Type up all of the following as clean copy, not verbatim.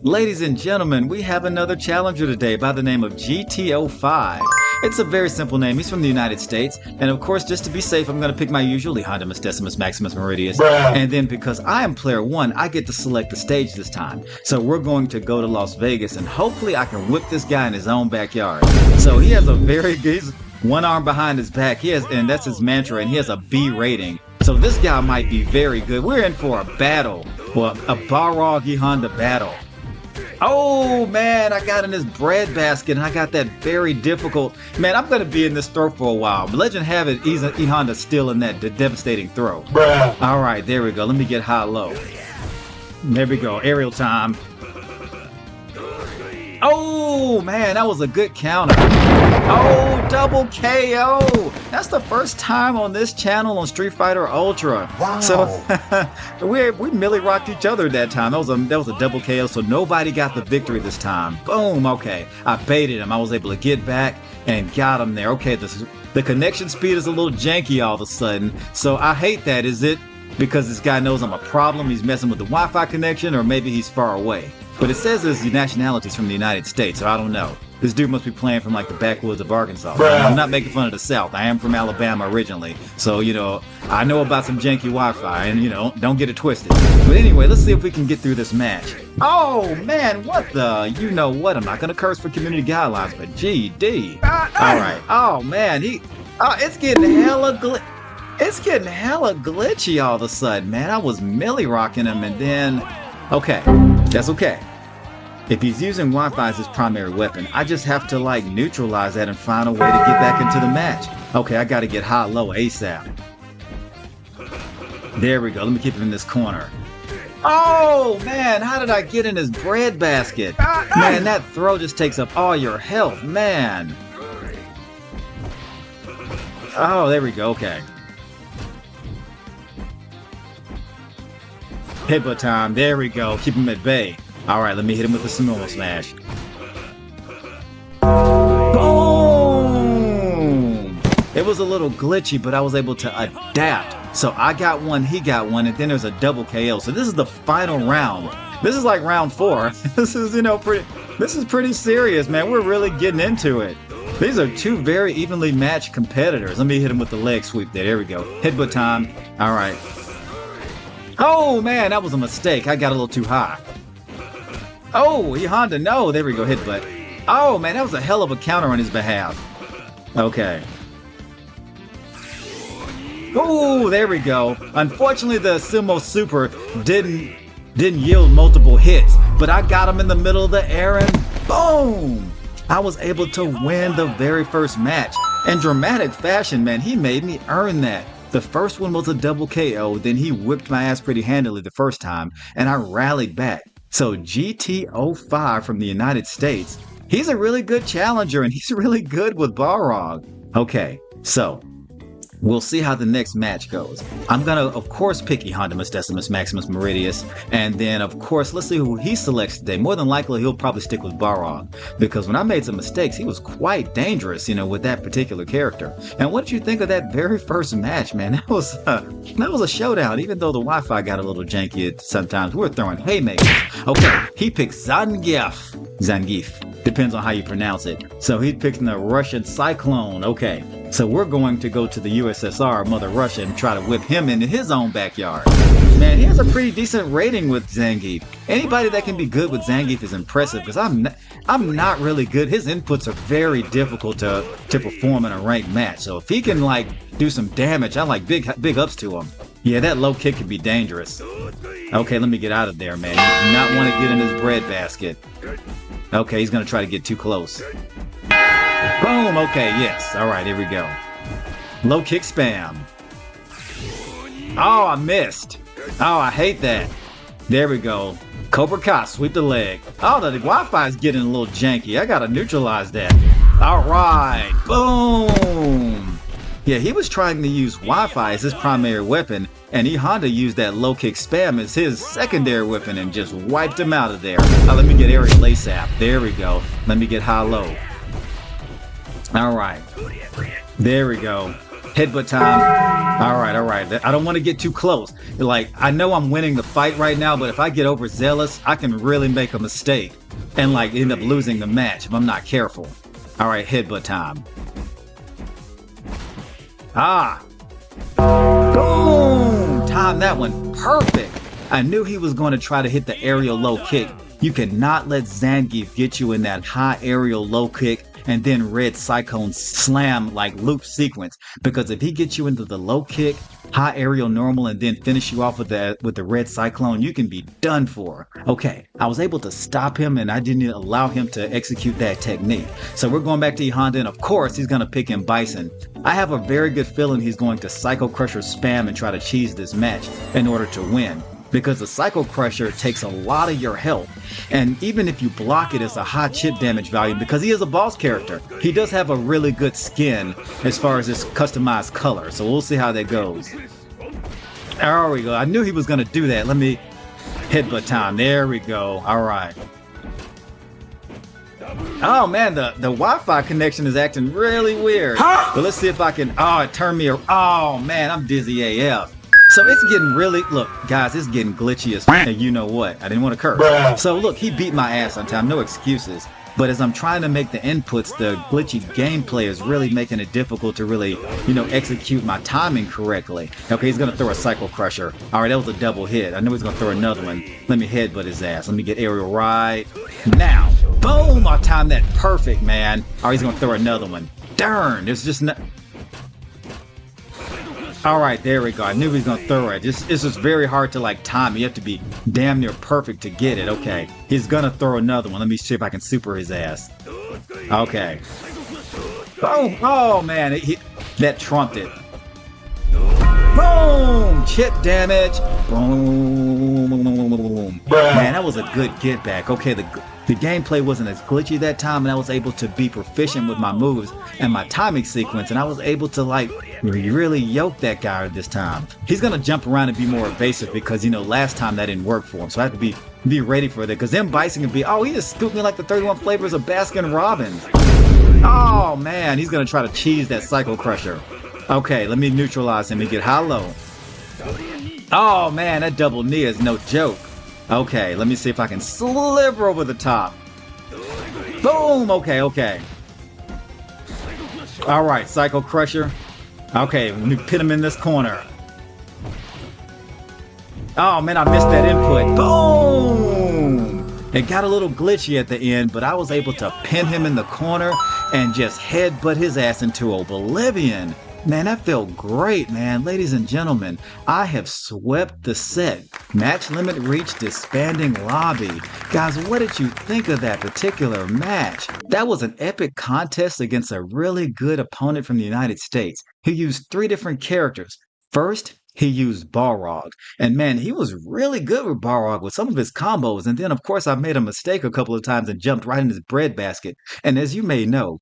Ladies and gentlemen, we have another challenger today by the name of GTO5. It's a very simple name. He's from the United States. And of course, just to be safe, I'm going to pick my usual E.Honda Decimus Maximus Meridius. And then because I am player one, I get to select the stage this time. So we're going to go to Las Vegas and hopefully I can whip this guy in his own backyard. So he has a very good, one arm behind his back. And that's his mantra, and he has a B rating. So this guy might be very good. We're in for a battle. Well, a Balrog E.Honda battle. Oh man, I got in this bread basket and I got that very difficult. Man, I'm going to be in this throw for a while. But legend have it, E.Honda's still in that devastating throw. All right, there we go. Let me get high-low. There we go. Aerial time. Oh man, that was a good counter. Oh, double KO. That's the first time on this channel on Street Fighter Ultra. Wow. So we merely rocked each other that time. That was a double KO, so nobody got the victory this time. Boom, okay. I baited him. I was able to get back and got him there. Okay, the connection speed is a little janky all of a sudden. So I hate that. Is it because this guy knows I'm a problem? He's messing with the Wi-Fi connection, or maybe he's far away. But it says his nationality's from the United States, so I don't know. This dude must be playing from like the backwoods of Arkansas. I'm not making fun of the South. I am from Alabama originally. So, I know about some janky Wi-Fi and, don't get it twisted. But anyway, let's see if we can get through this match. Oh, man, what the? You know what? I'm not going to curse for community guidelines, but GD. All right. Oh, man, it's getting hella glitchy all of a sudden, man. I was melee rocking him and then... Okay, that's okay. If he's using Wi-Fi as his primary weapon, I just have to neutralize that and find a way to get back into the match. Okay, I gotta get high-low ASAP. There we go, let me keep him in this corner. Oh man, how did I get in his bread basket? Man, that throw just takes up all your health, man. Oh, there we go, okay. Headbutt time. There we go. Keep him at bay. All right, let me hit him with the Samoa Smash. Boom! It was a little glitchy, but I was able to adapt. So I got one, he got one, and then there's a double KO. So this is the final round. This is like round 4. This is, this is pretty serious, man. We're really getting into it. These are two very evenly matched competitors. Let me hit him with the leg sweep there. There we go. Headbutt time. All right. Oh man, that was a mistake. I got a little too high. Oh, E.Honda, no. There we go, headbutt. Oh man, that was a hell of a counter on his behalf. Okay. Oh, there we go. Unfortunately, the Sumo Super didn't yield multiple hits, but I got him in the middle of the air and boom! I was able to win the very first match. In dramatic fashion, man, he made me earn that. The first one was a double KO, then he whipped my ass pretty handily the first time, and I rallied back. So GTO5 from the United States, he's a really good challenger, and he's really good with Balrog. Okay, so we'll see how the next match goes. I'm gonna, of course, pick E.Honda Decimus Maximus Meridius, and then, of course, let's see who he selects today. More than likely, he'll probably stick with Balrog, because when I made some mistakes, he was quite dangerous, with that particular character. And what did you think of that very first match, man? That was a showdown, even though the Wi-Fi got a little janky sometimes. We were throwing haymakers. Okay, he picked Zangief. Depends on how you pronounce it. So he picked the Russian Cyclone. Okay, so we're going to go to the USSR, Mother Russia, and try to whip him into his own backyard. Man, he has a pretty decent rating with Zangief. Anybody that can be good with Zangief is impressive, because I'm not really good. His inputs are very difficult to perform in a ranked match. So if he can do some damage, I like big ups to him. Yeah, that low kick can be dangerous. Okay, let me get out of there, man. You do not want to get in his bread basket. Okay, he's gonna try to get too close. Boom, okay, yes. All right, here we go. Low kick spam. Oh, I missed. Oh, I hate that. There we go. Cobra Kai, sweep the leg. Oh, the Wi-Fi is getting a little janky. I gotta neutralize that. All right, boom. Yeah, he was trying to use Wi-Fi as his primary weapon, and E.Honda used that low kick spam as his secondary weapon and just wiped him out of there. Let me get aerial ASAP. There we go. Let me get high-low. All right. There we go. Headbutt time. All right, all right. I don't want to get too close. Like, I know I'm winning the fight right now, but if I get overzealous, I can really make a mistake and like end up losing the match if I'm not careful. All right, headbutt time. Ah. Boom! Timed that one perfect. I knew he was going to try to hit the aerial low kick. You cannot let Zangief get you in that high aerial low kick and then red cyclone slam like loop sequence, because if he gets you into the low kick, high aerial normal, and then finish you off with the red cyclone, you can be done for. Okay, I was able to stop him and I didn't allow him to execute that technique. So we're going back to E.Honda, and of course he's going to pick in Bison. I have a very good feeling he's going to Psycho Crusher spam and try to cheese this match in order to win, because the Psycho Crusher takes a lot of your health, and even if you block it, it's a high chip damage value because he is a boss character. He does have a really good skin as far as his customized color, so we'll see how that goes. There we go. I knew he was going to do that. Let me headbutt time. There we go. All right. Oh man, the Wi-Fi connection is acting really weird. Huh? But let's see if I can. Oh, it turned me. Oh man, I'm dizzy AF. So it's getting really, look, guys, it's getting glitchy as and you know what? I didn't want to curse. Bruh. So look, he beat my ass on time, no excuses. But as I'm trying to make the inputs, the glitchy gameplay is really making it difficult to really, execute my timing correctly. Okay, he's going to throw a Psycho Crusher. All right, that was a double hit. I knew he was going to throw another one. Let me headbutt his ass. Let me get aerial right now. Boom, I timed that perfect, man. All right, he's going to throw another one. Darn, there's just no... All right, there we go. I knew he was going to throw it. It's just very hard to like time. You have to be damn near perfect to get it. Okay, he's going to throw another one. Let me see if I can super his ass. Okay. Oh man, that trumped it. Boom! Chip damage. Boom. Man, that was a good get back. Okay, the gameplay wasn't as glitchy that time, and I was able to be proficient with my moves and my timing sequence, and I was able to like really yoke that guy this time. He's gonna jump around and be more evasive because last time that didn't work for him, so I have to be ready for that, because then Bison can be, oh, he just scooped me like the 31 flavors of Baskin Robbins. Oh man, he's gonna try to cheese that Psycho Crusher. Okay, let me neutralize him and get high-low. Oh man, that double knee is no joke. Okay, let me see if I can sliver over the top. Boom! Okay. Alright, Psycho Crusher. Okay, let me pin him in this corner. Oh man, I missed that input. Boom! It got a little glitchy at the end, but I was able to pin him in the corner and just headbutt his ass into oblivion. Man, that felt great, man. Ladies and gentlemen, I have swept the set. Match limit reached, disbanding lobby. Guys, what did you think of that particular match? That was an epic contest against a really good opponent from the United States. He used 3 different characters. First, he used Balrog. And man, he was really good with Balrog with some of his combos. And then, of course, I made a mistake a couple of times and jumped right in his breadbasket. And as you may know,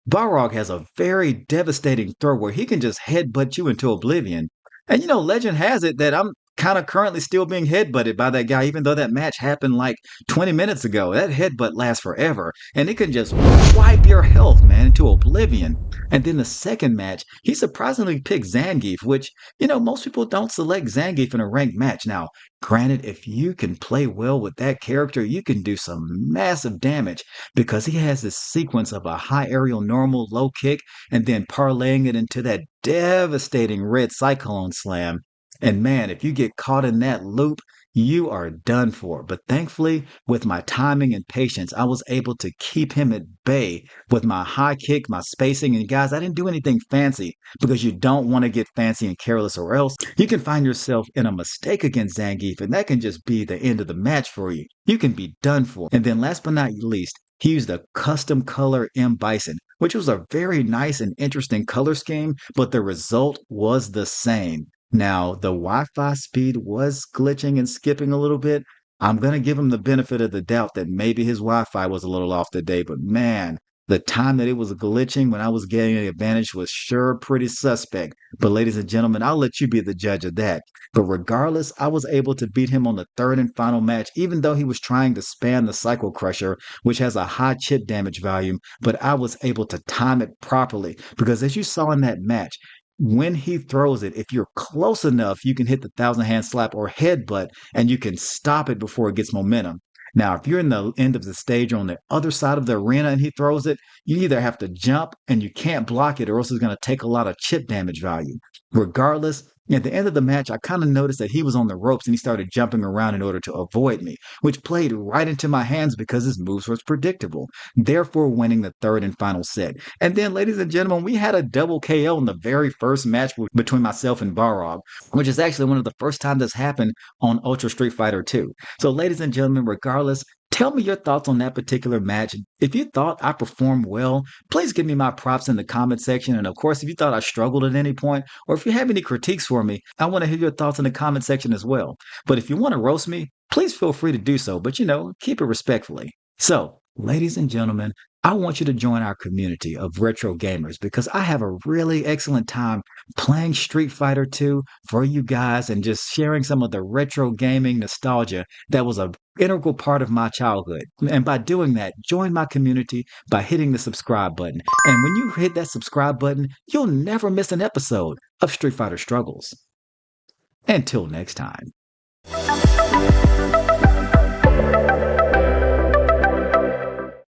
Balrog has a very devastating throw where he can just headbutt you into oblivion. And legend has it that I'm kind of currently still being headbutted by that guy, even though that match happened like 20 minutes ago. That headbutt lasts forever, and it can just wipe your health, man, into oblivion. And then the second match, he surprisingly picked Zangief, which, most people don't select Zangief in a ranked match. Now, granted, if you can play well with that character, you can do some massive damage because he has this sequence of a high aerial normal low kick and then parlaying it into that devastating red cyclone slam. And man, if you get caught in that loop, you are done for. But thankfully, with my timing and patience, I was able to keep him at bay with my high kick, my spacing. And guys, I didn't do anything fancy because you don't want to get fancy and careless, or else you can find yourself in a mistake against Zangief, and that can just be the end of the match for you. You can be done for. And then last but not least, he used a custom color M. Bison, which was a very nice and interesting color scheme, but the result was the same. Now, the Wi-Fi speed was glitching and skipping a little bit. I'm going to give him the benefit of the doubt that maybe his Wi-Fi was a little off today, but man, the time that it was glitching when I was getting an advantage was sure pretty suspect. But ladies and gentlemen, I'll let you be the judge of that. But regardless, I was able to beat him on the third and final match, even though he was trying to spam the Psycho Crusher, which has a high chip damage value, but I was able to time it properly because as you saw in that match, when he throws it, if you're close enough, you can hit the thousand hand slap or headbutt and you can stop it before it gets momentum. Now, if you're in the end of the stage or on the other side of the arena and he throws it, you either have to jump and you can't block it or else it's going to take a lot of chip damage value. Regardless, at the end of the match, I kind of noticed that he was on the ropes and he started jumping around in order to avoid me, which played right into my hands because his moves was predictable, therefore winning the third and final set. And then, ladies and gentlemen, we had a double KO in the very first match between myself and Balrog, which is actually one of the first times this happened on Ultra Street Fighter 2. So, ladies and gentlemen, regardless, tell me your thoughts on that particular match. If you thought I performed well, please give me my props in the comment section. And of course, if you thought I struggled at any point, or if you have any critiques for me, I want to hear your thoughts in the comment section as well. But if you want to roast me, please feel free to do so. But keep it respectfully. So, ladies and gentlemen, I want you to join our community of retro gamers because I have a really excellent time playing Street Fighter 2 for you guys and just sharing some of the retro gaming nostalgia that was an integral part of my childhood. And by doing that, join my community by hitting the subscribe button. And when you hit that subscribe button, you'll never miss an episode of Street Fighter Struggles. Until next time.